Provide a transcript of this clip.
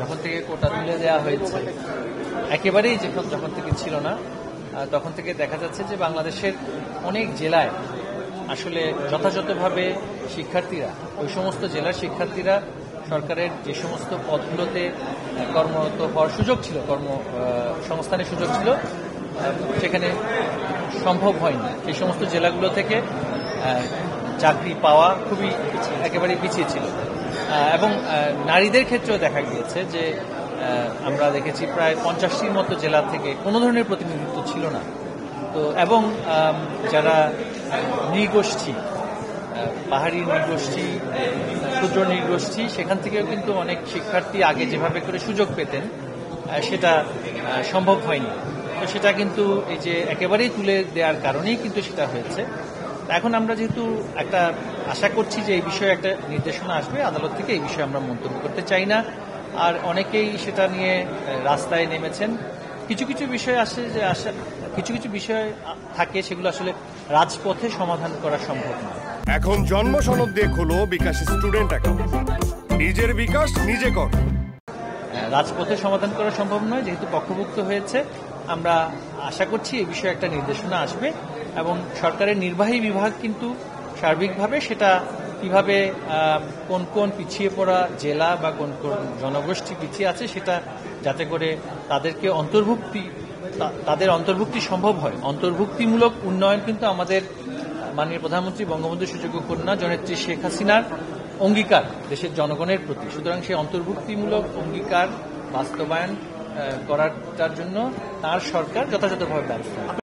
যখন থেকে কোটা তুলে দেওয়া হয়েছে, একেবারেই যখন থেকে ছিল না, তখন থেকে দেখা যাচ্ছে যে বাংলাদেশের অনেক জেলায় আসলে যথাযথভাবে শিক্ষার্থীরা, ওই সমস্ত জেলার শিক্ষার্থীরা সরকারের যে সমস্ত পদগুলোতে কর্মরত হওয়ার সুযোগ ছিল, কর্মসংস্থানের সুযোগ ছিল, সেখানে সম্ভব হয়নি। সেই সমস্ত জেলাগুলো থেকে চাকরি পাওয়া খুবই একেবারে পিছিয়ে ছিল। এবং নারীদের ক্ষেত্রেও দেখা গিয়েছে যে আমরা দেখেছি প্রায় 50টির মতো জেলা থেকে কোনো ধরনের প্রতিনিধিত্ব ছিল না। তো এবং যারা নৃগোষ্ঠী, পাহাড়ি নৃগোষ্ঠী, ক্ষুদ্র নৃগোষ্ঠী, সেখান থেকেও কিন্তু অনেক শিক্ষার্থী আগে যেভাবে করে সুযোগ পেতেন সেটা সম্ভব হয়নি। তো সেটা কিন্তু এই যে একেবারেই তুলে দেওয়ার কারণেই কিন্তু সেটা হয়েছে। এখন আমরা যেহেতু একটা আশা করছি যে এই বিষয়ে একটা নির্দেশনা আসবে আদালত থেকে, এই বিষয়ে আমরা মন্তব্য করতে চাই না। আর অনেকেই সেটা নিয়ে রাস্তায় নেমেছেন। কিছু কিছু বিষয় আসে যে কিছু কিছু বিষয় থাকে সেগুলো আসলে রাজপথে সমাধান করা সম্ভব নয়। এখন জন্ম সনদ দিয়ে খোলো বিকাশ স্টুডেন্ট অ্যাকাউন্ট, নিজের বিকাশ নিজে কর। রাজপথে সমাধান করা সম্ভব নয়, যেহেতু পক্ষভুক্ত হয়েছে। আমরা আশা করছি এই বিষয়ে একটা নির্দেশনা আসবে এবং সরকারের নির্বাহী বিভাগ কিন্তু সার্বিকভাবে সেটা কিভাবে কোন কোন পিছিয়ে পড়া জেলা বা কোন কোন জনগোষ্ঠী পিছিয়ে আছে সেটা যাতে করে তাদের অন্তর্ভুক্তি সম্ভব হয়। অন্তর্ভুক্তিমূলক উন্নয়ন কিন্তু আমাদের মাননীয় প্রধানমন্ত্রী বঙ্গবন্ধু সুযোগ্য কন্যা জননেত্রী শেখ হাসিনার অঙ্গীকার দেশের জনগণের প্রতি। সুতরাং সেই অন্তর্ভুক্তিমূলক অঙ্গীকার বাস্তবায়ন করার জন্য তার সরকার যথাযথভাবে ব্যবস্থা